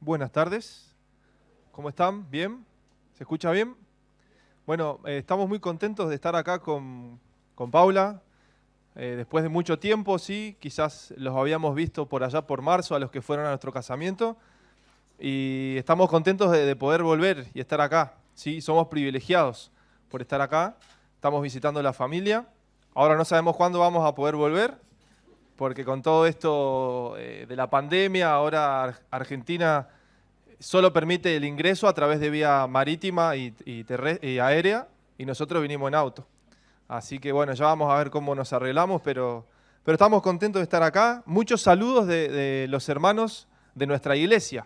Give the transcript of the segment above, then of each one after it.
Buenas tardes. ¿Cómo están? ¿Bien? ¿Se escucha bien? Bueno, estamos muy contentos de estar acá con Paula. Después de mucho tiempo, sí, quizás los habíamos visto por allá por marzo a los que fueron a nuestro casamiento. Y estamos contentos de poder volver y estar acá. Sí, somos privilegiados por estar acá. Estamos visitando la familia. Ahora no sabemos cuándo vamos a poder volver, porque con todo esto de la pandemia, ahora Argentina solo permite el ingreso a través de vía marítima y aérea, y nosotros vinimos en auto. Así que bueno, ya vamos a ver cómo nos arreglamos, pero estamos contentos de estar acá. Muchos saludos de los hermanos de nuestra iglesia.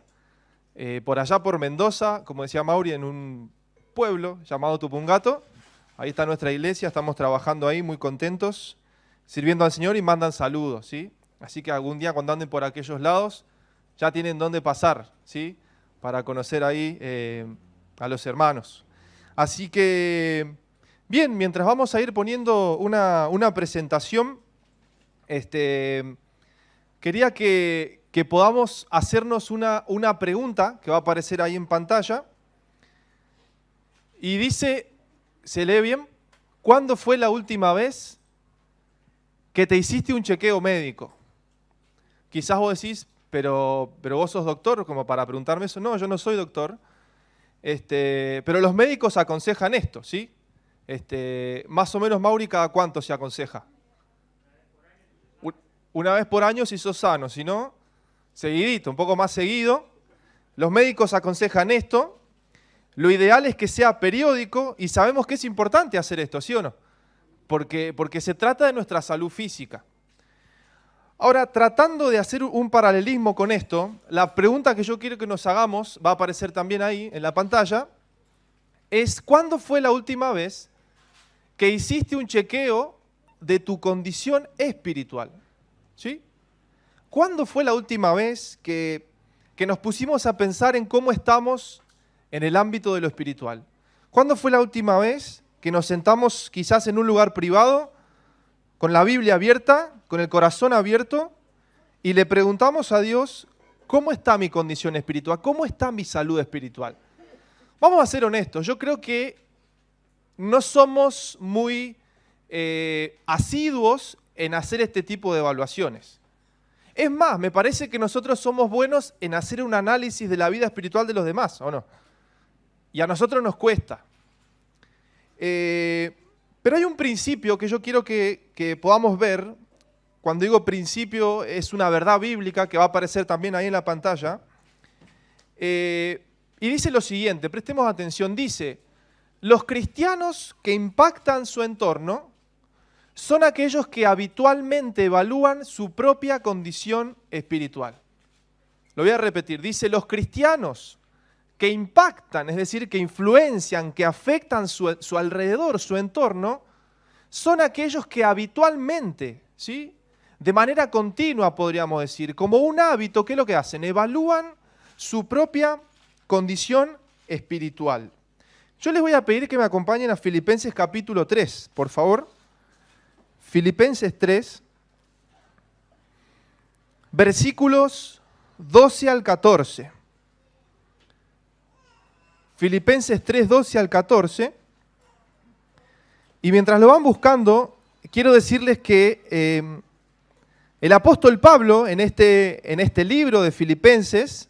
Por allá por Mendoza, como decía Mauri, en un pueblo llamado Tupungato. Ahí está nuestra iglesia, estamos trabajando ahí muy contentos, sirviendo al Señor y mandan saludos, ¿sí? Así que algún día cuando anden por aquellos lados, ya tienen dónde pasar, ¿sí? Para conocer ahí a los hermanos. Así que, bien, mientras vamos a ir poniendo una presentación, quería que podamos hacernos una pregunta que va a aparecer ahí en pantalla. Y dice, ¿se lee bien? ¿Cuándo fue la última vez que te hiciste un chequeo médico? Quizás vos decís, pero vos sos doctor, como para preguntarme eso. No, yo no soy doctor. Pero los médicos aconsejan esto, ¿sí? Más o menos, Mauri, ¿cada cuánto se aconseja? Una vez por año si sos sano, si no, seguidito, un poco más seguido. Los médicos aconsejan esto. Lo ideal es que sea periódico y sabemos que es importante hacer esto, ¿sí o no? Porque se trata de nuestra salud física. Ahora, tratando de hacer un paralelismo con esto, la pregunta que yo quiero que nos hagamos, va a aparecer también ahí en la pantalla, es ¿cuándo fue la última vez que hiciste un chequeo de tu condición espiritual? ¿Sí? ¿Cuándo fue la última vez que nos pusimos a pensar en cómo estamos en el ámbito de lo espiritual? ¿Cuándo fue la última vez que nos sentamos quizás en un lugar privado, con la Biblia abierta, con el corazón abierto, y le preguntamos a Dios, ¿cómo está mi condición espiritual? ¿Cómo está mi salud espiritual? Vamos a ser honestos, yo creo que no somos muy asiduos en hacer este tipo de evaluaciones. Es más, me parece que nosotros somos buenos en hacer un análisis de la vida espiritual de los demás, ¿o no? Y a nosotros nos cuesta. Pero hay un principio que yo quiero que podamos ver. Cuando digo principio, es una verdad bíblica que va a aparecer también ahí en la pantalla. Y dice lo siguiente, prestemos atención, dice, los cristianos que impactan su entorno son aquellos que habitualmente evalúan su propia condición espiritual. Lo voy a repetir, dice, los cristianos que impactan, es decir, que influencian, que afectan su alrededor, su entorno, son aquellos que habitualmente, ¿sí?, de manera continua, podríamos decir, como un hábito, ¿qué es lo que hacen? Evalúan su propia condición espiritual. Yo les voy a pedir que me acompañen a Filipenses capítulo 3, por favor. Filipenses 3, versículos 12 al 14. Filipenses 3, 12 al 14. Y mientras lo van buscando, quiero decirles que el apóstol Pablo, en este libro de Filipenses,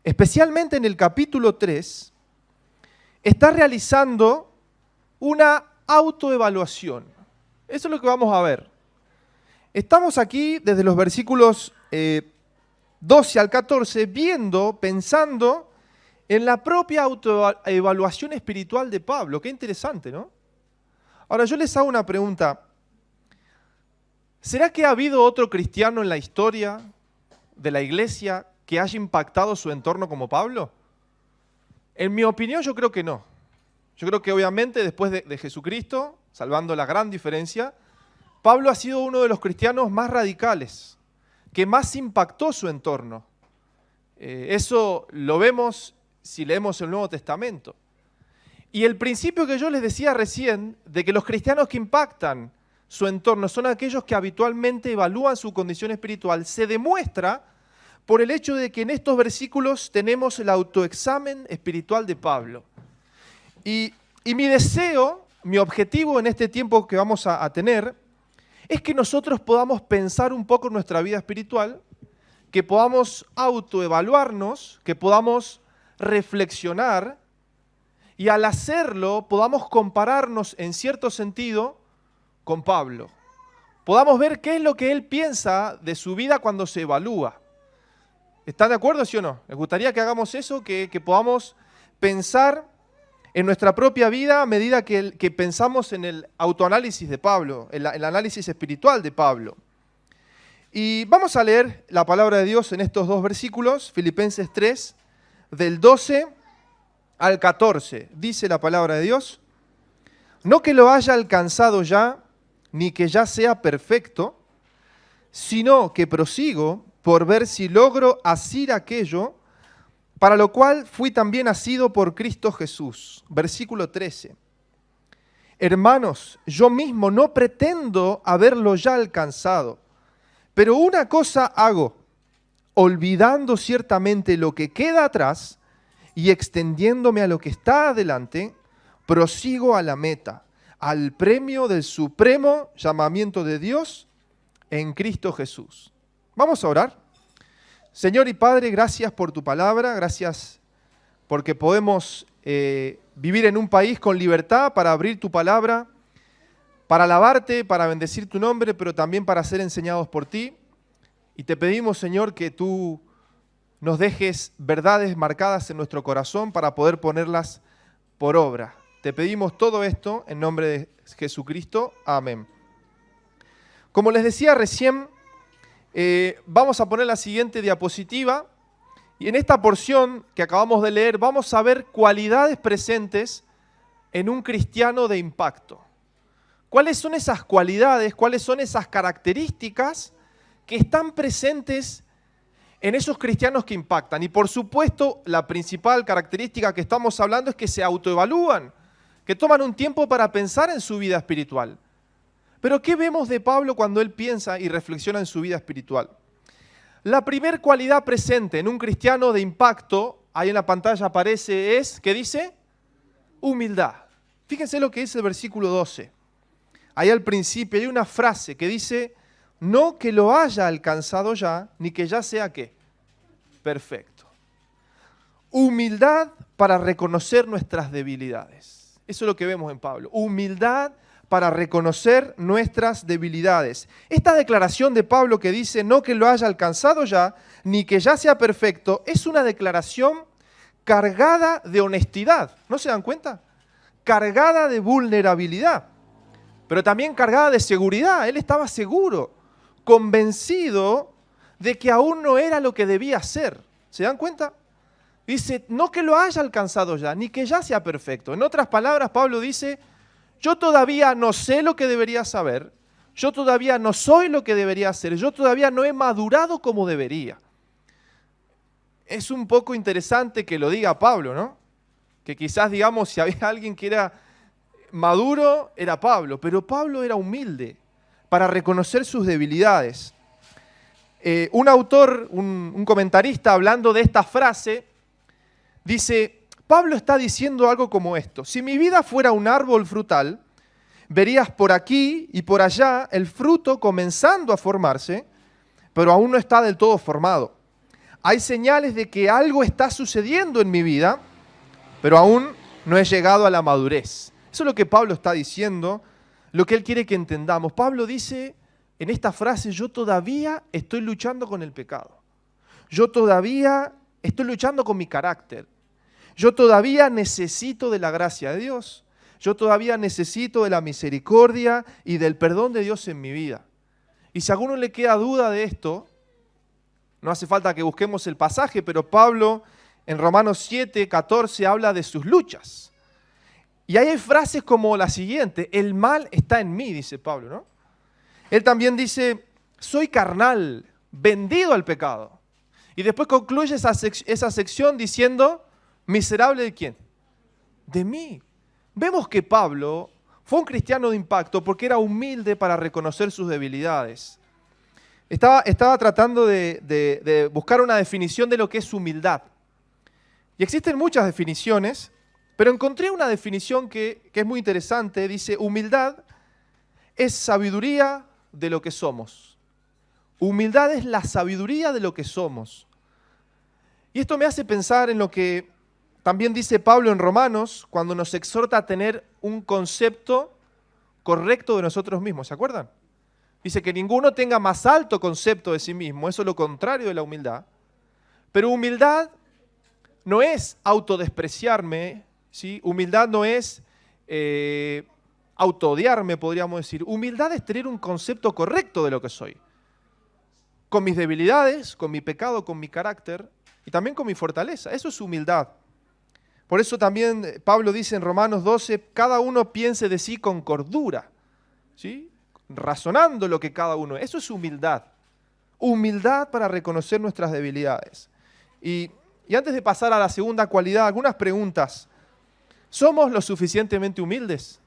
especialmente en el capítulo 3, está realizando una autoevaluación. Eso es lo que vamos a ver. Estamos aquí desde los versículos 12 al 14, viendo, pensando en la propia autoevaluación espiritual de Pablo. Qué interesante, ¿no? Ahora, yo les hago una pregunta. ¿Será que ha habido otro cristiano en la historia de la iglesia que haya impactado su entorno como Pablo? En mi opinión, yo creo que no. Yo creo que obviamente después de Jesucristo, salvando la gran diferencia, Pablo ha sido uno de los cristianos más radicales, que más impactó su entorno. Eso lo vemos si leemos el Nuevo Testamento. Y el principio que yo les decía recién, de que los cristianos que impactan su entorno son aquellos que habitualmente evalúan su condición espiritual, se demuestra por el hecho de que en estos versículos tenemos el autoexamen espiritual de Pablo. Y mi deseo, mi objetivo en este tiempo que vamos a tener, es que nosotros podamos pensar un poco en nuestra vida espiritual, que podamos autoevaluarnos, que podamos reflexionar y al hacerlo podamos compararnos en cierto sentido con Pablo. Podamos ver qué es lo que él piensa de su vida cuando se evalúa. ¿Están de acuerdo, sí o no? ¿Les gustaría que hagamos eso, que podamos pensar en nuestra propia vida a medida que pensamos en el autoanálisis de Pablo, el análisis espiritual de Pablo? Y vamos a leer la palabra de Dios en estos dos versículos, Filipenses 3, del 12 al 14. Dice la palabra de Dios: no que lo haya alcanzado ya, ni que ya sea perfecto, sino que prosigo por ver si logro asir aquello para lo cual fui también asido por Cristo Jesús. Versículo 13. Hermanos, yo mismo no pretendo haberlo ya alcanzado, pero una cosa hago, olvidando ciertamente lo que queda atrás y extendiéndome a lo que está adelante, prosigo a la meta, al premio del supremo llamamiento de Dios en Cristo Jesús. Vamos a orar. Señor y Padre, gracias por tu palabra, gracias porque podemos vivir en un país con libertad para abrir tu palabra, para alabarte, para bendecir tu nombre, pero también para ser enseñados por ti. Y te pedimos, Señor, que tú nos dejes verdades marcadas en nuestro corazón para poder ponerlas por obra. Te pedimos todo esto en nombre de Jesucristo. Amén. Como les decía recién, vamos a poner la siguiente diapositiva. Y en esta porción que acabamos de leer vamos a ver cualidades presentes en un cristiano de impacto. ¿Cuáles son esas cualidades, cuáles son esas características que están presentes en esos cristianos que impactan? Y por supuesto, la principal característica que estamos hablando es que se autoevalúan, que toman un tiempo para pensar en su vida espiritual. Pero ¿qué vemos de Pablo cuando él piensa y reflexiona en su vida espiritual? La primer cualidad presente en un cristiano de impacto, ahí en la pantalla aparece, es, ¿qué dice? Humildad. Fíjense lo que dice el versículo 12. Ahí al principio hay una frase que dice: no que lo haya alcanzado ya, ni que ya sea ¿qué? Perfecto. Humildad para reconocer nuestras debilidades. Eso es lo que vemos en Pablo. Humildad para reconocer nuestras debilidades. Esta declaración de Pablo que dice no que lo haya alcanzado ya, ni que ya sea perfecto, es una declaración cargada de honestidad. ¿No se dan cuenta? Cargada de vulnerabilidad, pero también cargada de seguridad. Él estaba seguro, convencido de que aún no era lo que debía ser. ¿Se dan cuenta? Dice, no que lo haya alcanzado ya, ni que ya sea perfecto. En otras palabras, Pablo dice, yo todavía no sé lo que debería saber, yo todavía no soy lo que debería hacer, yo todavía no he madurado como debería. Es un poco interesante que lo diga Pablo, ¿no? Que quizás, digamos, si había alguien que era maduro, era Pablo, pero Pablo era humilde para reconocer sus debilidades. Un autor, un comentarista, hablando de esta frase, dice, Pablo está diciendo algo como esto: si mi vida fuera un árbol frutal, verías por aquí y por allá el fruto comenzando a formarse, pero aún no está del todo formado. Hay señales de que algo está sucediendo en mi vida, pero aún no he llegado a la madurez. Eso es lo que Pablo está diciendo, lo que él quiere que entendamos. Pablo dice en esta frase, yo todavía estoy luchando con el pecado. Yo todavía estoy luchando con mi carácter. Yo todavía necesito de la gracia de Dios. Yo todavía necesito de la misericordia y del perdón de Dios en mi vida. Y si a alguno le queda duda de esto, no hace falta que busquemos el pasaje, pero Pablo en Romanos 7, 14 habla de sus luchas. Y ahí hay frases como la siguiente: el mal está en mí, dice Pablo, ¿no? Él también dice, soy carnal, vendido al pecado. Y después concluye esa sección diciendo, ¿miserable de quién? De mí. Vemos que Pablo fue un cristiano de impacto porque era humilde para reconocer sus debilidades. Estaba tratando de buscar una definición de lo que es humildad. Y existen muchas definiciones, pero encontré una definición que es muy interesante. Dice, humildad es sabiduría de lo que somos. Humildad es la sabiduría de lo que somos. Y esto me hace pensar en lo que también dice Pablo en Romanos, cuando nos exhorta a tener un concepto correcto de nosotros mismos. ¿Se acuerdan? Dice que ninguno tenga más alto concepto de sí mismo. Eso es lo contrario de la humildad. Pero humildad no es autodespreciarme, ¿sí? Humildad no es autoodiarme, podríamos decir. Humildad es tener un concepto correcto de lo que soy. Con mis debilidades, con mi pecado, con mi carácter y también con mi fortaleza. Eso es humildad. Por eso también Pablo dice en Romanos 12, cada uno piense de sí con cordura, ¿sí? Razonando lo que cada uno es. Eso es humildad. Humildad para reconocer nuestras debilidades. Y antes de pasar a la segunda cualidad, algunas preguntas. ¿Somos lo suficientemente humildes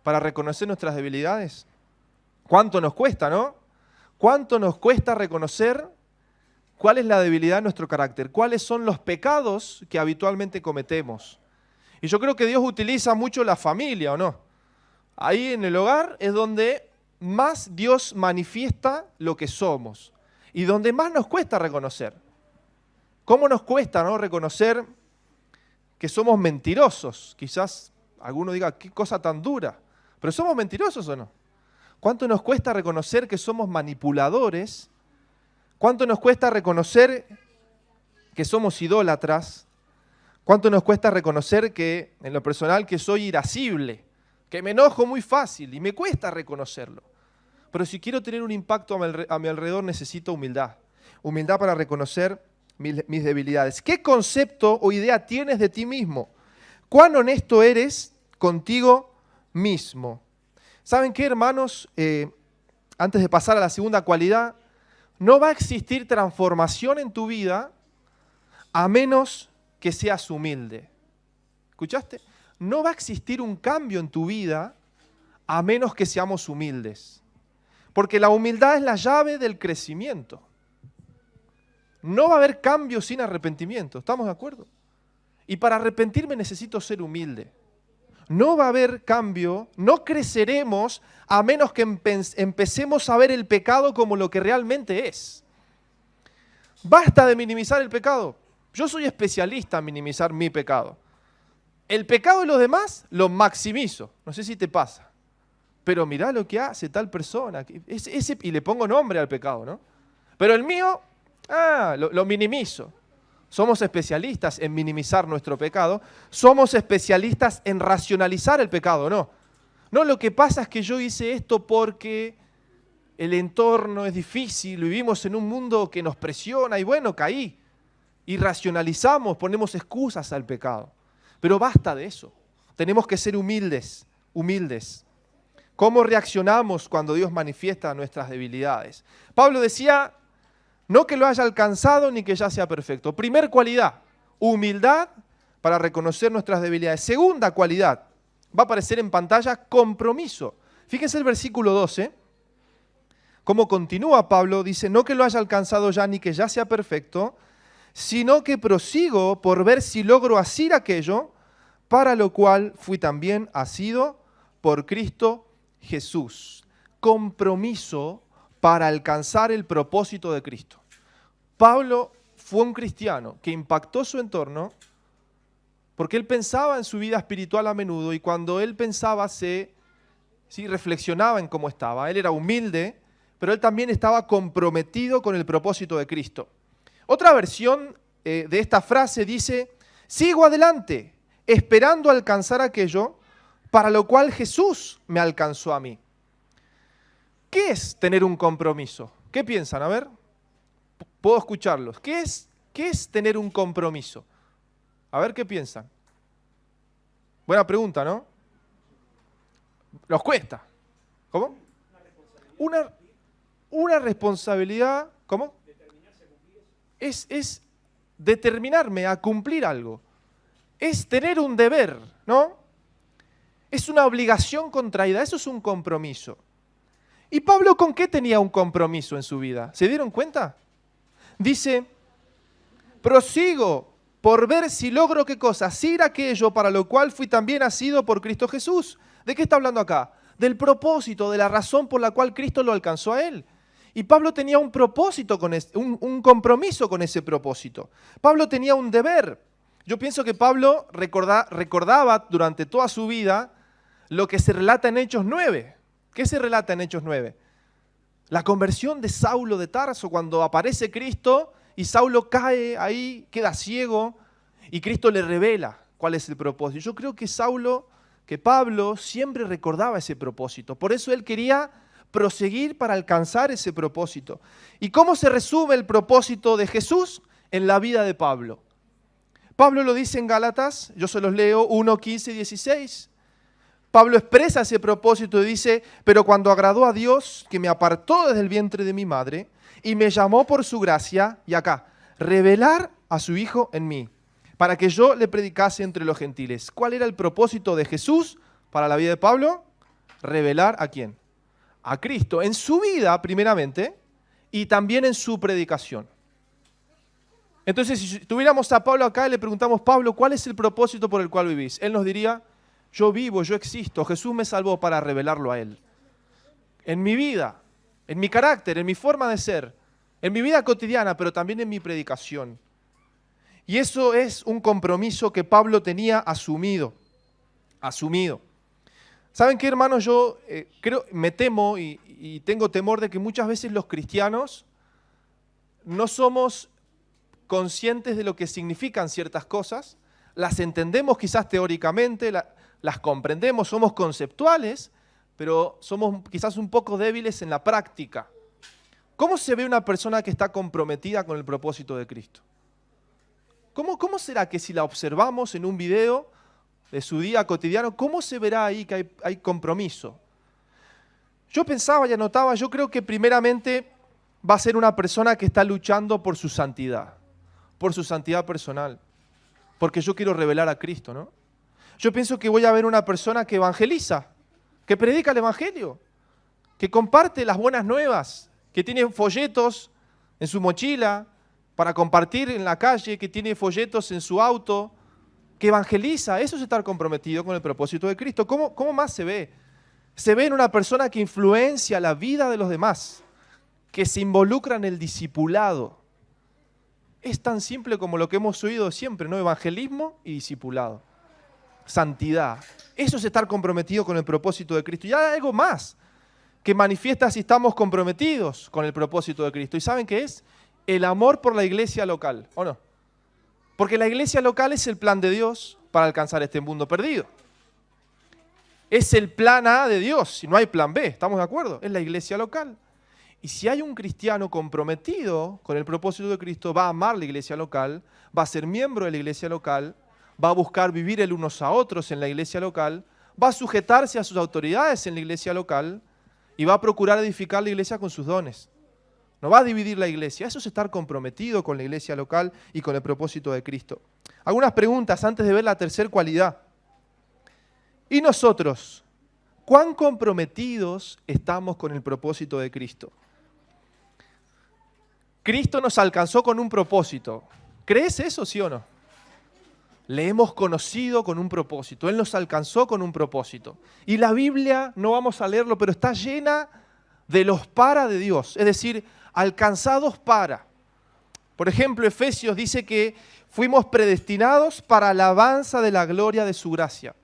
para reconocer nuestras debilidades? ¿Cuánto nos cuesta, no? ¿Cuánto nos cuesta reconocer cuál es la debilidad de nuestro carácter? ¿Cuáles son los pecados que habitualmente cometemos? Y yo creo que Dios utiliza mucho la familia, ¿o no? Ahí en el hogar es donde más Dios manifiesta lo que somos y donde más nos cuesta reconocer. ¿Cómo nos cuesta, no, reconocer que somos mentirosos? Quizás alguno diga, qué cosa tan dura, pero ¿somos mentirosos o no? ¿Cuánto nos cuesta reconocer que somos manipuladores? ¿Cuánto nos cuesta reconocer que somos idólatras? ¿Cuánto nos cuesta reconocer que, en lo personal, que soy irascible, que me enojo muy fácil y me cuesta reconocerlo? Pero si quiero tener un impacto a mi alrededor, necesito humildad. Humildad para reconocer mis debilidades. ¿Qué concepto o idea tienes de ti mismo? ¿Cuán honesto eres contigo mismo? ¿Saben qué, hermanos? Antes de pasar a la segunda cualidad, no va a existir transformación en tu vida a menos que seas humilde. ¿Escuchaste? No va a existir un cambio en tu vida a menos que seamos humildes. Porque la humildad es la llave del crecimiento. No va a haber cambio sin arrepentimiento, ¿estamos de acuerdo? Y para arrepentirme necesito ser humilde. No va a haber cambio, no creceremos a menos que empecemos a ver el pecado como lo que realmente es. Basta de minimizar el pecado. Yo soy especialista en minimizar mi pecado. El pecado de los demás lo maximizo. No sé si te pasa. Pero mirá lo que hace tal persona. Y le pongo nombre al pecado, ¿no? Pero el mío, lo minimizo. Somos especialistas en minimizar nuestro pecado. Somos especialistas en racionalizar el pecado, ¿no? No, lo que pasa es que yo hice esto porque el entorno es difícil, vivimos en un mundo que nos presiona y bueno, caí. Y racionalizamos, ponemos excusas al pecado. Pero basta de eso. Tenemos que ser humildes, humildes. ¿Cómo reaccionamos cuando Dios manifiesta nuestras debilidades? Pablo decía, no que lo haya alcanzado ni que ya sea perfecto. Primer cualidad, humildad para reconocer nuestras debilidades. Segunda cualidad, va a aparecer en pantalla, compromiso. Fíjense el versículo 12, cómo continúa Pablo, dice, no que lo haya alcanzado ya ni que ya sea perfecto, sino que prosigo por ver si logro asir aquello, para lo cual fui también asido por Cristo Jesús. Compromiso para alcanzar el propósito de Cristo. Pablo fue un cristiano que impactó su entorno porque él pensaba en su vida espiritual a menudo y cuando él pensaba reflexionaba en cómo estaba. Él era humilde, pero él también estaba comprometido con el propósito de Cristo. Otra versión de esta frase dice, sigo adelante, esperando alcanzar aquello para lo cual Jesús me alcanzó a mí. ¿Qué es tener un compromiso? ¿Qué piensan? A ver, puedo escucharlos. ¿Qué es tener un compromiso? A ver qué piensan. Buena pregunta, ¿no? Nos cuesta. ¿Cómo? Una responsabilidad. ¿Cómo? Es determinarme a cumplir algo. Es tener un deber, ¿no? Es una obligación contraída. Eso es un compromiso. ¿Y Pablo con qué tenía un compromiso en su vida? ¿Se dieron cuenta? Dice, prosigo por ver si logro qué cosa, asir aquello para lo cual fui también asido por Cristo Jesús. ¿De qué está hablando acá? Del propósito, de la razón por la cual Cristo lo alcanzó a él. Y Pablo tenía un propósito, un compromiso con ese propósito. Pablo tenía un deber. Yo pienso que Pablo recordaba durante toda su vida lo que se relata en Hechos 9. ¿Qué se relata en Hechos 9? La conversión de Saulo de Tarso, cuando aparece Cristo y Saulo cae ahí, queda ciego y Cristo le revela cuál es el propósito. Yo creo que Pablo siempre recordaba ese propósito. Por eso él quería proseguir para alcanzar ese propósito. ¿Y cómo se resume el propósito de Jesús en la vida de Pablo? Pablo lo dice en Gálatas, yo se los leo, 1, 15 y 16. Pablo expresa ese propósito y dice, pero cuando agradó a Dios, que me apartó desde el vientre de mi madre, y me llamó por su gracia, y acá, revelar a su Hijo en mí, para que yo le predicase entre los gentiles. ¿Cuál era el propósito de Jesús para la vida de Pablo? Revelar ¿a quién? A Cristo, en su vida primeramente, y también en su predicación. Entonces, si tuviéramos a Pablo acá y le preguntamos, Pablo, ¿cuál es el propósito por el cual vivís? Él nos diría, yo vivo, yo existo, Jesús me salvó para revelarlo a Él. En mi vida, en mi carácter, en mi forma de ser, en mi vida cotidiana, pero también en mi predicación. Y eso es un compromiso que Pablo tenía asumido. ¿Saben qué, hermanos? Yo me temo y tengo temor de que muchas veces los cristianos no somos conscientes de lo que significan ciertas cosas, las entendemos quizás teóricamente, las comprendemos, somos conceptuales, pero somos quizás un poco débiles en la práctica. ¿Cómo se ve una persona que está comprometida con el propósito de Cristo? ¿Cómo será que si la observamos en un video de su día cotidiano, cómo se verá ahí que hay compromiso? Yo pensaba y anotaba, yo creo que primeramente va a ser una persona que está luchando por su santidad personal, porque yo quiero revelar a Cristo, ¿no? Yo pienso que voy a ver una persona que evangeliza, que predica el evangelio, que comparte las buenas nuevas, que tiene folletos en su mochila para compartir en la calle, que tiene folletos en su auto, que evangeliza. Eso es estar comprometido con el propósito de Cristo. ¿Cómo más se ve? Se ve en una persona que influencia la vida de los demás, que se involucra en el discipulado. Es tan simple como lo que hemos oído siempre, ¿no? Evangelismo y discipulado. Santidad. Eso es estar comprometido con el propósito de Cristo. Y hay algo más que manifiesta si estamos comprometidos con el propósito de Cristo. ¿Y saben qué es? El amor por la iglesia local, ¿o no? Porque la iglesia local es el plan de Dios para alcanzar este mundo perdido. Es el plan A de Dios, y no hay plan B, ¿estamos de acuerdo? Es la iglesia local. Y si hay un cristiano comprometido con el propósito de Cristo, va a amar la iglesia local, va a ser miembro de la iglesia local, va a buscar vivir el unos a otros en la iglesia local, va a sujetarse a sus autoridades en la iglesia local y va a procurar edificar la iglesia con sus dones. No va a dividir la iglesia. Eso es estar comprometido con la iglesia local y con el propósito de Cristo. Algunas preguntas antes de ver la tercera cualidad. ¿Y nosotros? ¿Cuán comprometidos estamos con el propósito de Cristo? Cristo nos alcanzó con un propósito. ¿Crees eso, sí o no? Le hemos conocido con un propósito. Él nos alcanzó con un propósito. Y la Biblia, no vamos a leerlo, pero está llena de los para de Dios. Es decir, alcanzados para. Por ejemplo, Efesios dice que fuimos predestinados para alabanza de la gloria de su gracia.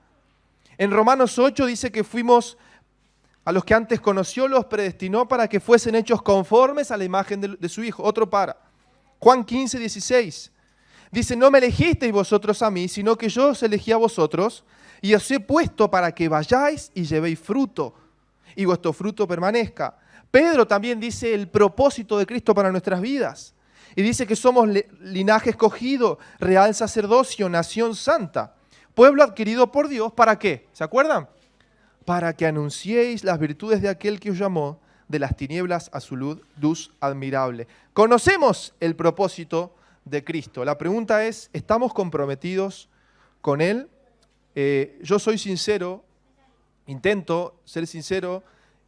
En Romanos 8 dice que fuimos, a los que antes conoció, los predestinó para que fuesen hechos conformes a la imagen de su Hijo. Otro para. Juan 15, 16. Dice, no me elegisteis vosotros a mí, sino que yo os elegí a vosotros y os he puesto para que vayáis y llevéis fruto y vuestro fruto permanezca. Pedro también dice el propósito de Cristo para nuestras vidas. Y dice que somos linaje escogido, real sacerdocio, nación santa, pueblo adquirido por Dios. ¿Para qué? ¿Se acuerdan? Para que anunciéis las virtudes de aquel que os llamó de las tinieblas a su luz admirable. Conocemos el propósito de Cristo. La pregunta es, ¿estamos comprometidos con Él? Yo soy sincero, intento ser sincero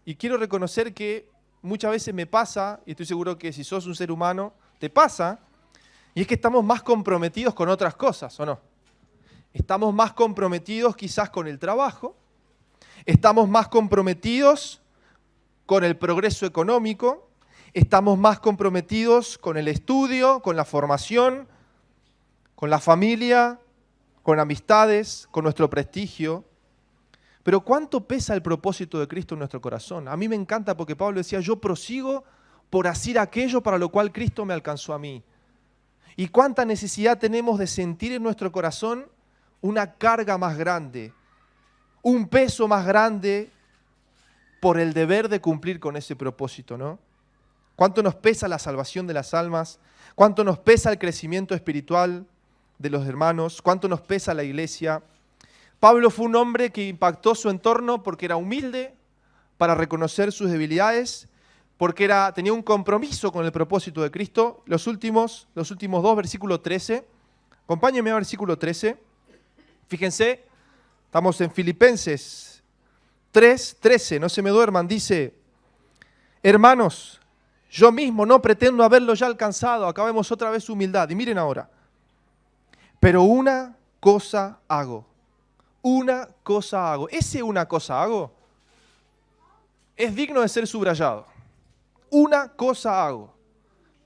Y quiero reconocer que muchas veces me pasa, y estoy seguro que si sos un ser humano, te pasa, y es que estamos más comprometidos con otras cosas, ¿o no? Estamos más comprometidos quizás con el trabajo, estamos más comprometidos con el progreso económico, estamos más comprometidos con el estudio, con la formación, con la familia, con amistades, con nuestro prestigio. Pero ¿cuánto pesa el propósito de Cristo en nuestro corazón? A mí me encanta porque Pablo decía, yo prosigo por hacer aquello para lo cual Cristo me alcanzó a mí. Y cuánta necesidad tenemos de sentir en nuestro corazón una carga más grande, un peso más grande por el deber de cumplir con ese propósito, ¿no? Cuánto nos pesa la salvación de las almas, cuánto nos pesa el crecimiento espiritual de los hermanos, cuánto nos pesa la iglesia. Pablo fue un hombre que impactó su entorno porque era humilde para reconocer sus debilidades, porque tenía un compromiso con el propósito de Cristo. Los últimos dos, versículo 13. Acompáñenme a versículo 13. Fíjense, estamos en Filipenses 3:13, no se me duerman, dice, hermanos, yo mismo no pretendo haberlo ya alcanzado, acá vemos otra vez su humildad, y miren ahora, pero una cosa hago, ese una cosa hago es digno de ser subrayado, una cosa hago,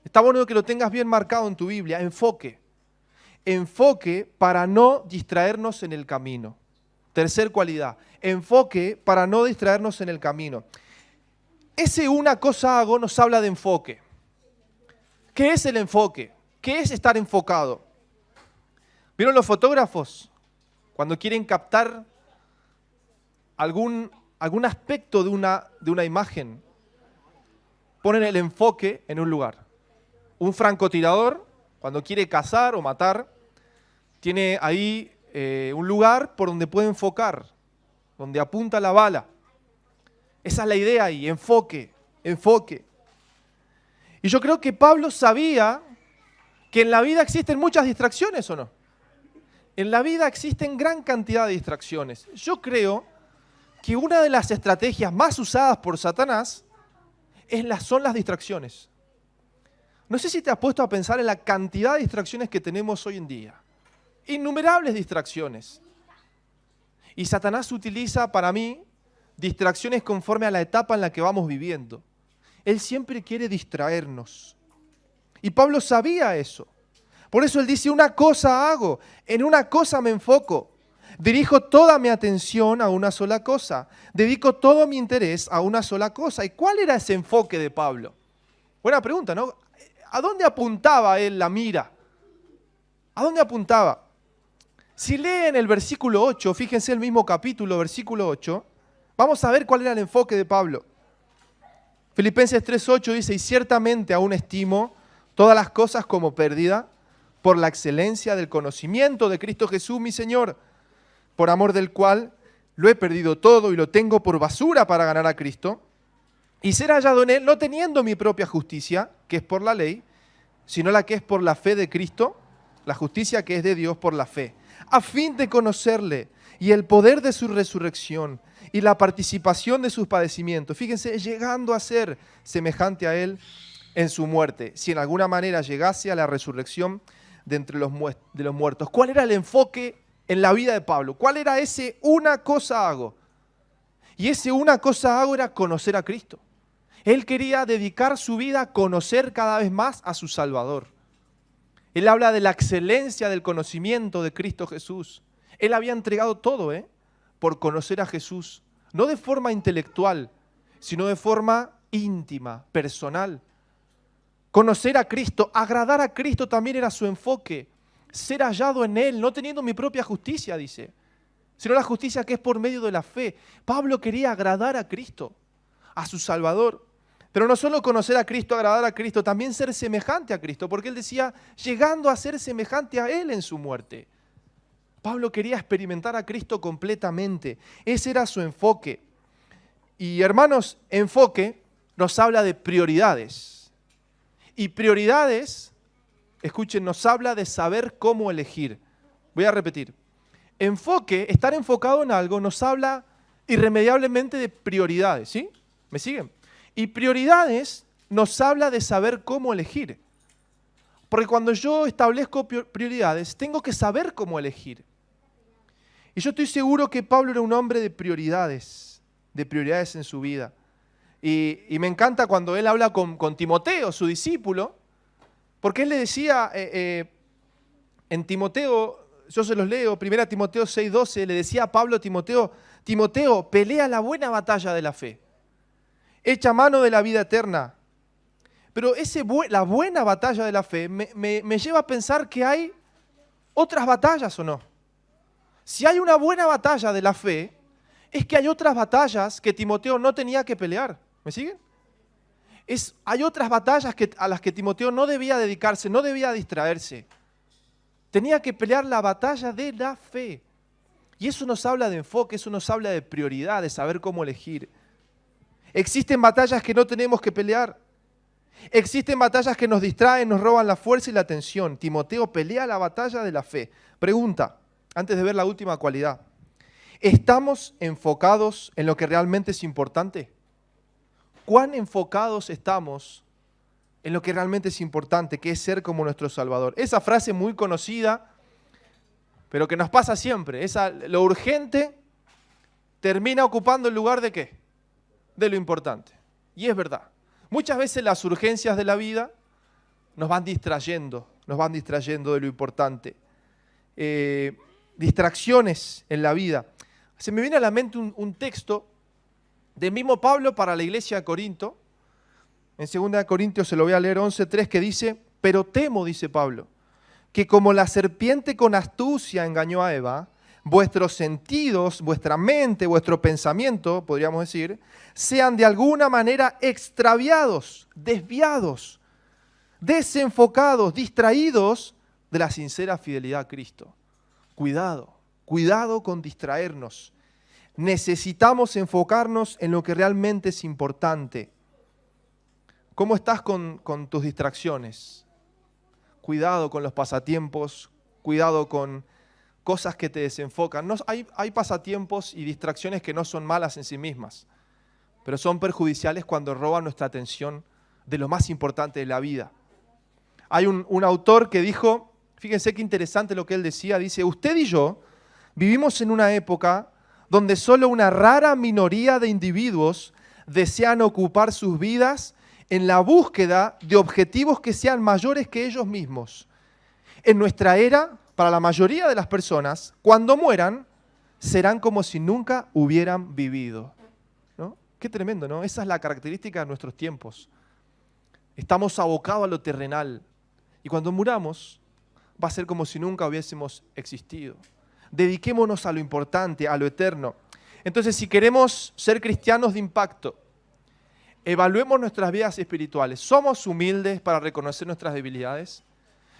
está bueno que lo tengas bien marcado en tu Biblia, enfoque para no distraernos en el camino. Tercer cualidad, enfoque para no distraernos en el camino. Ese una cosa hago nos habla de enfoque. ¿Qué es el enfoque? ¿Qué es estar enfocado? ¿Vieron los fotógrafos? Cuando quieren captar algún aspecto de una imagen, ponen el enfoque en un lugar. Un francotirador, cuando quiere cazar o matar, tiene ahí un lugar por donde puede enfocar, donde apunta la bala. Esa es la idea ahí, enfoque. Y yo creo que Pablo sabía que en la vida existen muchas distracciones, ¿o no? En la vida existen gran cantidad de distracciones. Yo creo que una de las estrategias más usadas por Satanás son las distracciones. No sé si te has puesto a pensar en la cantidad de distracciones que tenemos hoy en día. Innumerables distracciones. Y Satanás utiliza, para mí, distracciones conforme a la etapa en la que vamos viviendo. Él siempre quiere distraernos. Y Pablo sabía eso. Por eso él dice, una cosa hago, en una cosa me enfoco. Dirijo toda mi atención a una sola cosa. Dedico todo mi interés a una sola cosa. ¿Y cuál era ese enfoque de Pablo? Buena pregunta, ¿no? ¿A dónde apuntaba él la mira? ¿A dónde apuntaba? Si leen el versículo 8, fíjense el mismo capítulo, versículo 8, vamos a ver cuál era el enfoque de Pablo. Filipenses 3:8 dice, y ciertamente aún estimo todas las cosas como pérdida por la excelencia del conocimiento de Cristo Jesús, mi Señor, por amor del cual lo he perdido todo y lo tengo por basura para ganar a Cristo y ser hallado en Él, no teniendo mi propia justicia, que es por la ley, sino la que es por la fe de Cristo, la justicia que es de Dios por la fe, a fin de conocerle y el poder de su resurrección y la participación de sus padecimientos. Fíjense, llegando a ser semejante a Él en su muerte, si en alguna manera llegase a la resurrección de entre los muertos. ¿Cuál era el enfoque en la vida de Pablo? ¿Cuál era ese una cosa hago? Y ese una cosa hago era conocer a Cristo. Él quería dedicar su vida a conocer cada vez más a su Salvador. Él habla de la excelencia del conocimiento de Cristo Jesús. Él había entregado todo, por conocer a Jesús. No de forma intelectual, sino de forma íntima, personal. Conocer a Cristo, agradar a Cristo también era su enfoque. Ser hallado en Él, no teniendo mi propia justicia, dice, sino la justicia que es por medio de la fe. Pablo quería agradar a Cristo, a su Salvador. Pero no solo conocer a Cristo, agradar a Cristo, también ser semejante a Cristo, porque él decía, llegando a ser semejante a Él en su muerte. Pablo quería experimentar a Cristo completamente. Ese era su enfoque. Y hermanos, enfoque nos habla de prioridades. Y prioridades, escuchen, nos habla de saber cómo elegir. Voy a repetir. Enfoque, estar enfocado en algo, nos habla irremediablemente de prioridades, ¿sí? ¿Me siguen? Y prioridades nos habla de saber cómo elegir. Porque cuando yo establezco prioridades, tengo que saber cómo elegir. Y yo estoy seguro que Pablo era un hombre de prioridades en su vida. Y me encanta cuando él habla con Timoteo, su discípulo, porque él le decía en Timoteo, yo se los leo, 1 Timoteo 6:12, le decía a Pablo a Timoteo, Timoteo, pelea la buena batalla de la fe, echa mano de la vida eterna. Pero la buena batalla de la fe me lleva a pensar que hay otras batallas o no. Si hay una buena batalla de la fe, es que hay otras batallas que Timoteo no tenía que pelear. ¿Me siguen? Hay otras batallas a las que Timoteo no debía dedicarse, no debía distraerse. Tenía que pelear la batalla de la fe. Y eso nos habla de enfoque, eso nos habla de prioridad, de saber cómo elegir. Existen batallas que no tenemos que pelear. Existen batallas que nos distraen, nos roban la fuerza y la atención. Timoteo pelea la batalla de la fe. Pregunta, antes de ver la última cualidad. ¿Estamos enfocados en lo que realmente es importante? ¿Cuán enfocados estamos en lo que realmente es importante, que es ser como nuestro Salvador? Esa frase muy conocida, pero que nos pasa siempre. Lo urgente termina ocupando el lugar de ¿qué? De lo importante. Y es verdad. Muchas veces las urgencias de la vida nos van distrayendo de lo importante. Distracciones en la vida. Se me viene a la mente un texto del mismo Pablo para la iglesia de Corinto. En 2 Corintios se lo voy a leer 11:3 que dice, pero temo, dice Pablo, que como la serpiente con astucia engañó a Eva, vuestros sentidos, vuestra mente, vuestro pensamiento, podríamos decir, sean de alguna manera extraviados, desviados, desenfocados, distraídos de la sincera fidelidad a Cristo. Cuidado con distraernos. Necesitamos enfocarnos en lo que realmente es importante. ¿Cómo estás con tus distracciones? Cuidado con los pasatiempos, cuidado con cosas que te desenfocan. Hay pasatiempos y distracciones que no son malas en sí mismas, pero son perjudiciales cuando roban nuestra atención de lo más importante de la vida. Hay un autor que dijo, fíjense qué interesante lo que él decía, dice, usted y yo vivimos en una época donde solo una rara minoría de individuos desean ocupar sus vidas en la búsqueda de objetivos que sean mayores que ellos mismos. En nuestra era, para la mayoría de las personas, cuando mueran, serán como si nunca hubieran vivido. ¿No? Qué tremendo, ¿no? Esa es la característica de nuestros tiempos. Estamos abocados a lo terrenal. Y cuando muramos, va a ser como si nunca hubiésemos existido. Dediquémonos a lo importante, a lo eterno. Entonces, si queremos ser cristianos de impacto, evaluemos nuestras vidas espirituales. ¿Somos humildes para reconocer nuestras debilidades?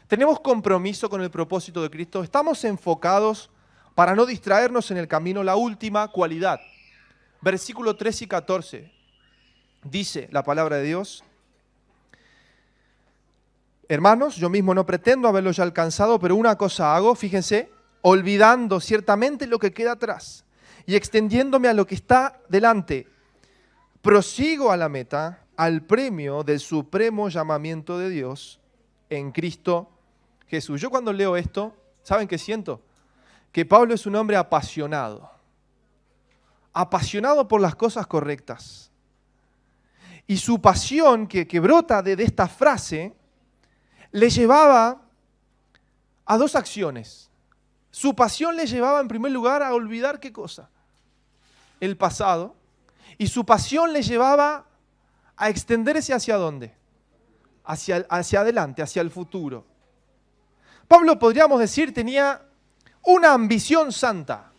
¿Tenemos compromiso con el propósito de Cristo? ¿Estamos enfocados para no distraernos en el camino? La última cualidad. Versículo 13 y 14. Dice la palabra de Dios. Hermanos, yo mismo no pretendo haberlo ya alcanzado, pero una cosa hago, fíjense, olvidando ciertamente lo que queda atrás y extendiéndome a lo que está delante, prosigo a la meta, al premio del supremo llamamiento de Dios en Cristo Jesús. Yo cuando leo esto, ¿saben qué siento? Que Pablo es un hombre apasionado por las cosas correctas. Y su pasión que brota de esta frase le llevaba a dos acciones. Su pasión le llevaba en primer lugar a olvidar ¿qué cosa? El pasado. Y su pasión le llevaba a extenderse ¿hacia dónde? Hacia adelante, hacia el futuro. Pablo, podríamos decir, tenía una ambición santa.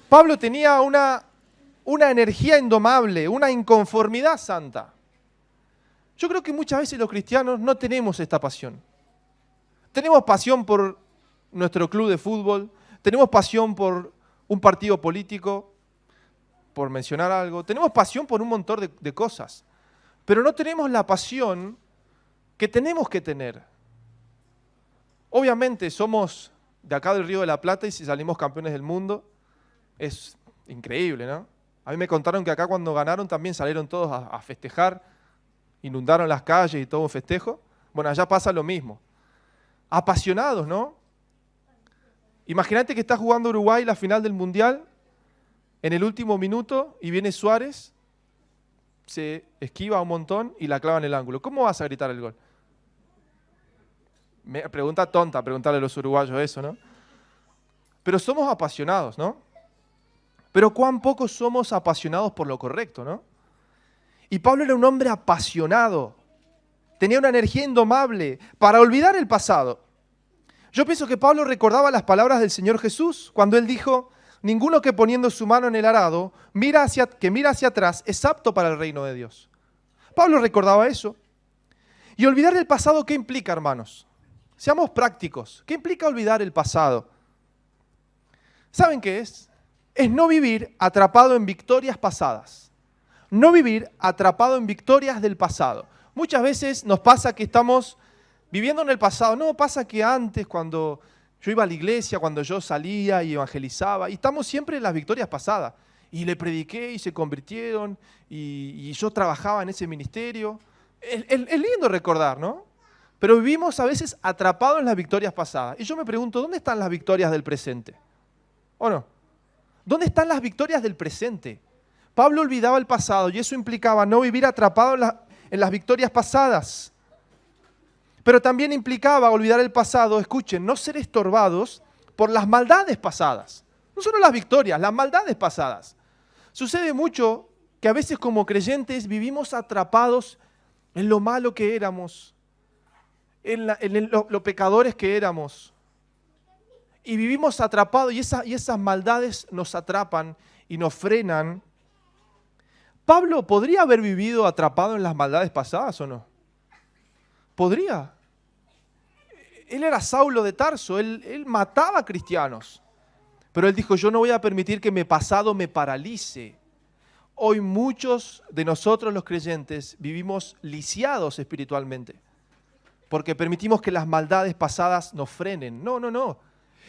Pablo tenía una energía indomable, una inconformidad santa. Yo creo que muchas veces los cristianos no tenemos esta pasión. Tenemos pasión por nuestro club de fútbol, tenemos pasión por un partido político, por mencionar algo, tenemos pasión por un montón de cosas, pero no tenemos la pasión que tenemos que tener. Obviamente somos de acá del Río de la Plata y si salimos campeones del mundo, es increíble, ¿no? A mí me contaron que acá cuando ganaron también salieron todos a festejar, inundaron las calles y todo un festejo. Bueno, allá pasa lo mismo. Apasionados, ¿no? Imagínate que está jugando Uruguay la final del Mundial en el último minuto y viene Suárez, se esquiva un montón y la clava en el ángulo. ¿Cómo vas a gritar el gol? Pregunta tonta, preguntarle a los uruguayos eso, ¿no? Pero somos apasionados, ¿no? Pero cuán pocos somos apasionados por lo correcto, ¿no? Y Pablo era un hombre apasionado. Tenía una energía indomable para olvidar el pasado. Yo pienso que Pablo recordaba las palabras del Señor Jesús cuando él dijo: ninguno que poniendo su mano en el arado mira hacia atrás es apto para el reino de Dios. Pablo recordaba eso. Y olvidar el pasado, ¿qué implica, hermanos? Seamos prácticos. ¿Qué implica olvidar el pasado? ¿Saben qué es? Es no vivir atrapado en victorias pasadas. No vivir atrapado en victorias del pasado. Muchas veces nos pasa que estamos viviendo en el pasado. No, pasa que antes, cuando yo iba a la iglesia, cuando yo salía y evangelizaba, y estamos siempre en las victorias pasadas. Y le prediqué y se convirtieron, y yo trabajaba en ese ministerio. Es lindo recordar, ¿no? Pero vivimos a veces atrapados en las victorias pasadas. Y yo me pregunto, ¿dónde están las victorias del presente? ¿O no? ¿Dónde están las victorias del presente? Pablo olvidaba el pasado y eso implicaba no vivir atrapado en las victorias pasadas. Pero también implicaba olvidar el pasado, escuchen, no ser estorbados por las maldades pasadas. No solo las victorias, las maldades pasadas. Sucede mucho que a veces como creyentes vivimos atrapados en lo malo que éramos, en lo pecadores que éramos. Y vivimos atrapados y esas maldades nos atrapan y nos frenan. ¿Pablo podría haber vivido atrapado en las maldades pasadas o no? ¿Podría? Él era Saulo de Tarso, él mataba a cristianos. Pero él dijo, yo no voy a permitir que mi pasado me paralice. Hoy muchos de nosotros los creyentes vivimos lisiados espiritualmente. Porque permitimos que las maldades pasadas nos frenen. No, no, no.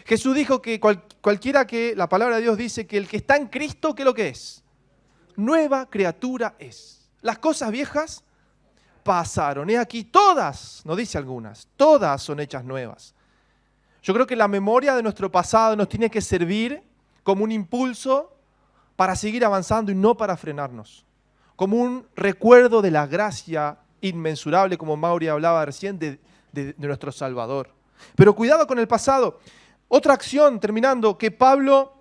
Jesús dijo que cualquiera que, la palabra de Dios dice que el que está en Cristo, ¿qué es lo que es? Nueva criatura es. Las cosas viejas pasaron. He aquí todas, no dice algunas, todas son hechas nuevas. Yo creo que la memoria de nuestro pasado nos tiene que servir como un impulso para seguir avanzando y no para frenarnos. Como un recuerdo de la gracia inmensurable, como Mauri hablaba recién, de nuestro Salvador. Pero cuidado con el pasado. Otra acción, terminando, que Pablo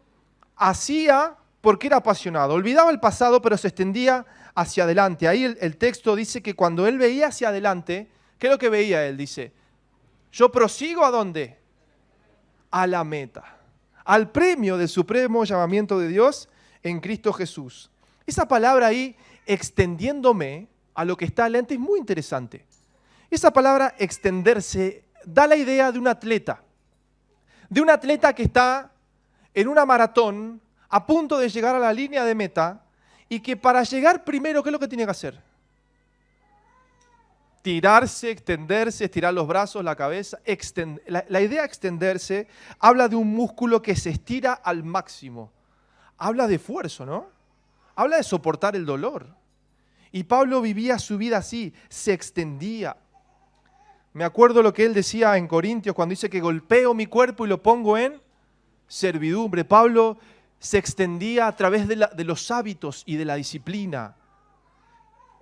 hacía porque era apasionado. Olvidaba el pasado, pero se extendía hacia adelante. Ahí el texto dice que cuando él veía hacia adelante, ¿qué es lo que veía él? Dice, yo prosigo ¿a dónde? A la meta, al premio del supremo llamamiento de Dios en Cristo Jesús. Esa palabra ahí, extendiéndome a lo que está adelante, es muy interesante. Esa palabra extenderse da la idea de un atleta que está en una maratón a punto de llegar a la línea de meta y que para llegar primero, ¿qué es lo que tiene que hacer? Tirarse, extenderse, estirar los brazos, la cabeza. La idea de extenderse habla de un músculo que se estira al máximo. Habla de esfuerzo, ¿no? Habla de soportar el dolor. Y Pablo vivía su vida así, se extendía. Me acuerdo lo que él decía en Corintios cuando dice que golpeo mi cuerpo y lo pongo en servidumbre. Pablo se extendía a través de los hábitos y de la disciplina.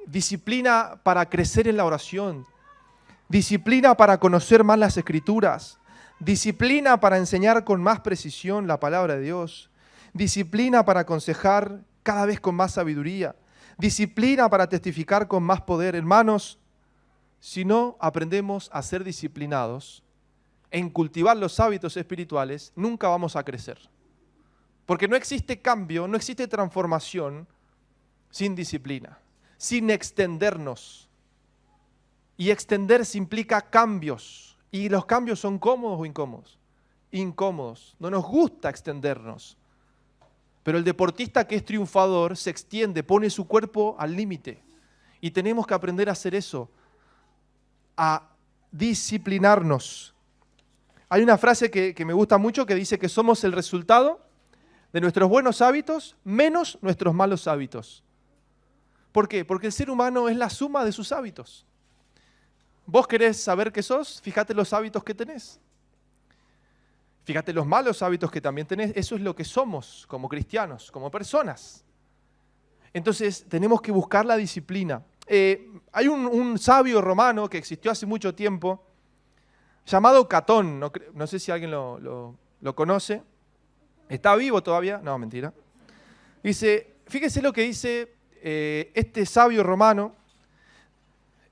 Disciplina para crecer en la oración. Disciplina para conocer más las Escrituras. Disciplina para enseñar con más precisión la palabra de Dios. Disciplina para aconsejar cada vez con más sabiduría. Disciplina para testificar con más poder. Hermanos, si no aprendemos a ser disciplinados en cultivar los hábitos espirituales, nunca vamos a crecer. Porque no existe cambio, no existe transformación sin disciplina, sin extendernos. Y extenderse implica cambios. ¿Y los cambios son cómodos o incómodos? Incómodos. No nos gusta extendernos. Pero el deportista que es triunfador se extiende, pone su cuerpo al límite. Y tenemos que aprender a hacer eso, a disciplinarnos. Hay una frase que me gusta mucho que dice que somos el resultado de nuestros buenos hábitos menos nuestros malos hábitos. ¿Por qué? Porque el ser humano es la suma de sus hábitos. ¿Vos querés saber qué sos? Fíjate los hábitos que tenés. Fíjate los malos hábitos que también tenés. Eso es lo que somos como cristianos, como personas. Entonces tenemos que buscar la disciplina. Hay un sabio romano que existió hace mucho tiempo, llamado Catón. No sé si alguien lo conoce. ¿Está vivo todavía? No, mentira. Dice, fíjese lo que dice este sabio romano.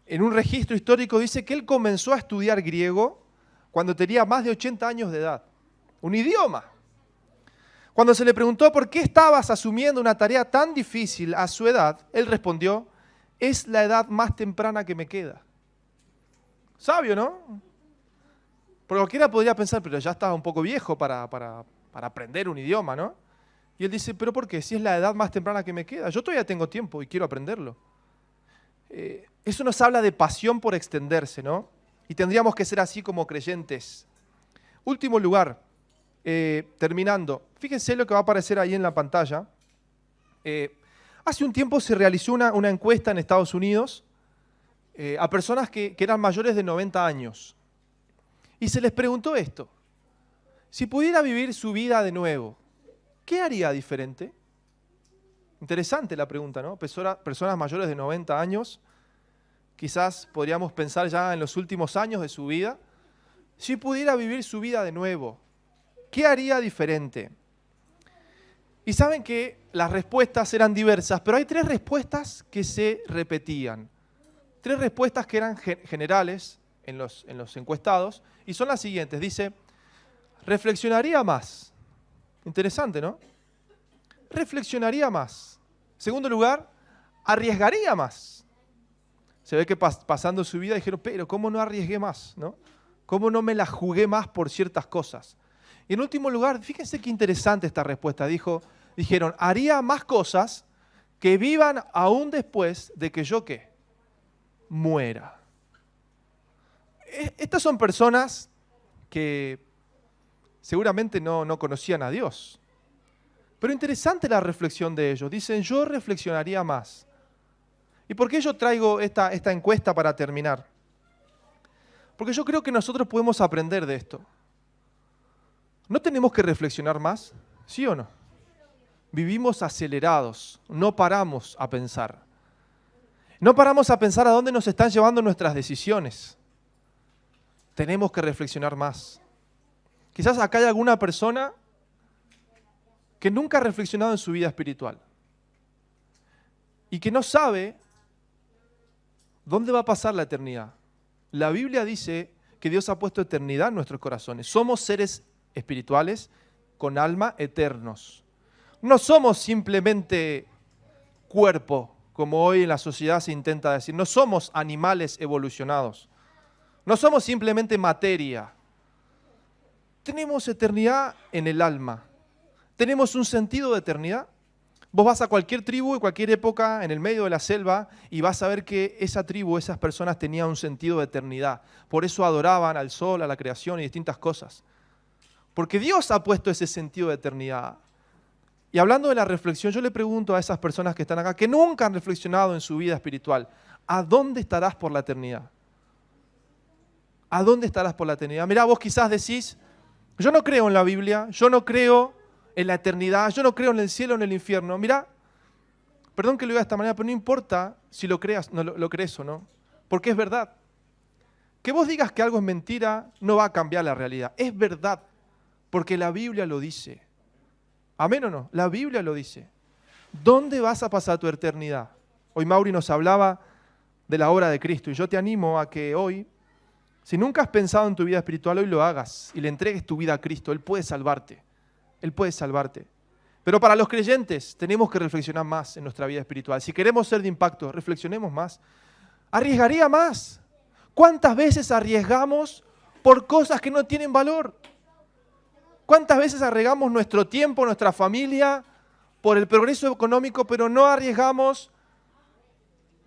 En un registro histórico dice que él comenzó a estudiar griego cuando tenía más de 80 años de edad. Un idioma. Cuando se le preguntó por qué estabas asumiendo una tarea tan difícil a su edad, él respondió, es la edad más temprana que me queda. Sabio, ¿no? Porque cualquiera podría pensar, pero ya estaba un poco viejo para aprender un idioma, ¿no? Y él dice, ¿pero por qué? Si es la edad más temprana que me queda. Yo todavía tengo tiempo y quiero aprenderlo. Eso nos habla de pasión por extenderse, ¿no? Y tendríamos que ser así como creyentes. Último lugar, terminando. Fíjense lo que va a aparecer ahí en la pantalla. Hace un tiempo se realizó una encuesta en Estados Unidos a personas que eran mayores de 90 años. Y se les preguntó esto. Si pudiera vivir su vida de nuevo, ¿qué haría diferente? Interesante la pregunta, ¿no? Personas mayores de 90 años, quizás podríamos pensar ya en los últimos años de su vida. Si pudiera vivir su vida de nuevo, ¿qué haría diferente? Y saben que las respuestas eran diversas, pero hay 3 respuestas que se repetían. 3 respuestas que eran generales en los encuestados, y son las siguientes. Dice, reflexionaría más. Interesante, ¿no? Reflexionaría más. Segundo lugar, arriesgaría más. Se ve que pasando su vida dijeron, pero ¿cómo no arriesgué más? ¿No? ¿Cómo no me la jugué más por ciertas cosas? Y en último lugar, fíjense qué interesante esta respuesta. Dijeron, haría más cosas que vivan aún después de que yo, ¿qué? Muera. Estas son personas que seguramente no conocían a Dios. Pero interesante la reflexión de ellos. Dicen, yo reflexionaría más. ¿Y por qué yo traigo esta encuesta para terminar? Porque yo creo que nosotros podemos aprender de esto. ¿No tenemos que reflexionar más? ¿Sí o no? Vivimos acelerados, no paramos a pensar. No paramos a pensar a dónde nos están llevando nuestras decisiones. Tenemos que reflexionar más. Quizás acá hay alguna persona que nunca ha reflexionado en su vida espiritual y que no sabe dónde va a pasar la eternidad. La Biblia dice que Dios ha puesto eternidad en nuestros corazones. Somos seres espirituales con alma eternos. No somos simplemente cuerpo, como hoy en la sociedad se intenta decir. No somos animales evolucionados. No somos simplemente materia. Tenemos eternidad en el alma. Tenemos un sentido de eternidad. Vos vas a cualquier tribu y cualquier época en el medio de la selva y vas a ver que esa tribu, esas personas tenían un sentido de eternidad. Por eso adoraban al sol, a la creación y distintas cosas. Porque Dios ha puesto ese sentido de eternidad. Y hablando de la reflexión, yo le pregunto a esas personas que están acá, que nunca han reflexionado en su vida espiritual, ¿a dónde estarás por la eternidad? ¿A dónde estarás por la eternidad? Mirá, vos quizás decís, yo no creo en la Biblia, yo no creo en la eternidad, yo no creo en el cielo o en el infierno. Mirá, perdón que lo diga de esta manera, pero no importa si lo creas, no lo crees o no, porque es verdad. Que vos digas que algo es mentira no va a cambiar la realidad. Es verdad, porque la Biblia lo dice. ¿Amén o no? La Biblia lo dice. ¿Dónde vas a pasar tu eternidad? Hoy Mauri nos hablaba de la obra de Cristo y yo te animo a que hoy, si nunca has pensado en tu vida espiritual, hoy lo hagas y le entregues tu vida a Cristo. Él puede salvarte. Él puede salvarte. Pero para los creyentes tenemos que reflexionar más en nuestra vida espiritual. Si queremos ser de impacto, reflexionemos más. Arriesgaría más. ¿Cuántas veces arriesgamos por cosas que no tienen valor? ¿Cuántas veces arriesgamos nuestro tiempo, nuestra familia, por el progreso económico, pero no arriesgamos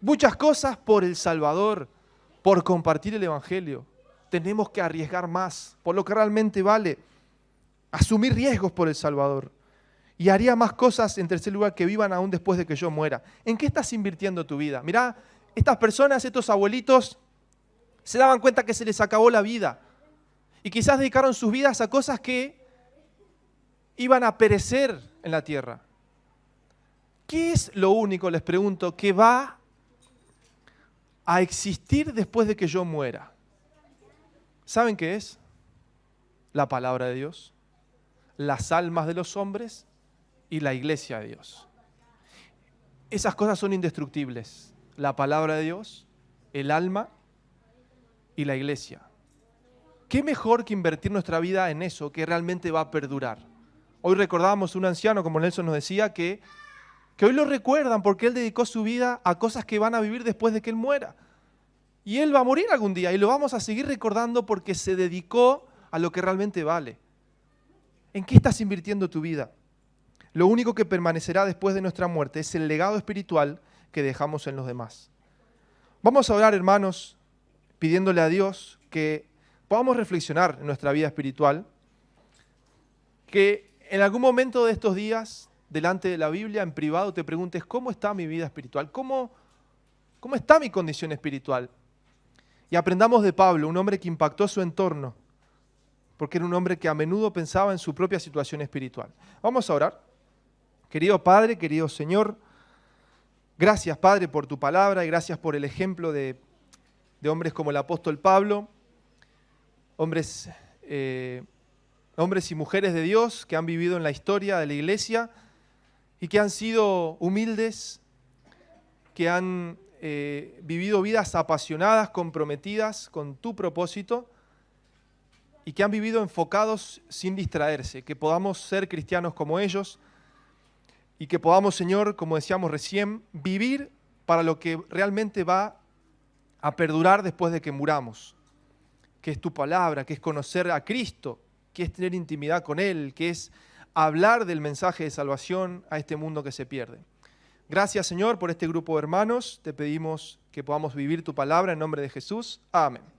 muchas cosas por el Salvador, por compartir el Evangelio? Tenemos que arriesgar más por lo que realmente vale. Asumir riesgos por el Salvador. Y haría más cosas, en tercer lugar, que vivan aún después de que yo muera. ¿En qué estás invirtiendo tu vida? Mirá, estas personas, estos abuelitos, se daban cuenta que se les acabó la vida. Y quizás dedicaron sus vidas a cosas que iban a perecer en la tierra. ¿Qué es lo único, les pregunto, que va a existir después de que yo muera? ¿Saben qué es? La palabra de Dios, las almas de los hombres y la iglesia de Dios. Esas cosas son indestructibles. La palabra de Dios, el alma y la iglesia. ¿Qué mejor que invertir nuestra vida en eso que realmente va a perdurar? Hoy recordábamos un anciano, como Nelson nos decía, que hoy lo recuerdan porque él dedicó su vida a cosas que van a vivir después de que él muera. Y él va a morir algún día y lo vamos a seguir recordando porque se dedicó a lo que realmente vale. ¿En qué estás invirtiendo tu vida? Lo único que permanecerá después de nuestra muerte es el legado espiritual que dejamos en los demás. Vamos a orar, hermanos, pidiéndole a Dios que podamos reflexionar en nuestra vida espiritual, que en algún momento de estos días, delante de la Biblia, en privado, te preguntes, ¿cómo está mi vida espiritual? ¿Cómo está mi condición espiritual? Y aprendamos de Pablo, un hombre que impactó su entorno, porque era un hombre que a menudo pensaba en su propia situación espiritual. Vamos a orar. Querido Padre, querido Señor, gracias, Padre, por tu palabra y gracias por el ejemplo de hombres como el apóstol Pablo, hombres y mujeres de Dios que han vivido en la historia de la iglesia y que han sido humildes, que han vivido vidas apasionadas, comprometidas con tu propósito y que han vivido enfocados sin distraerse, que podamos ser cristianos como ellos y que podamos, Señor, como decíamos recién, vivir para lo que realmente va a perdurar después de que muramos, que es tu palabra, que es conocer a Cristo, que es tener intimidad con Él, que es hablar del mensaje de salvación a este mundo que se pierde. Gracias, Señor, por este grupo de hermanos. Te pedimos que podamos vivir tu palabra en nombre de Jesús. Amén.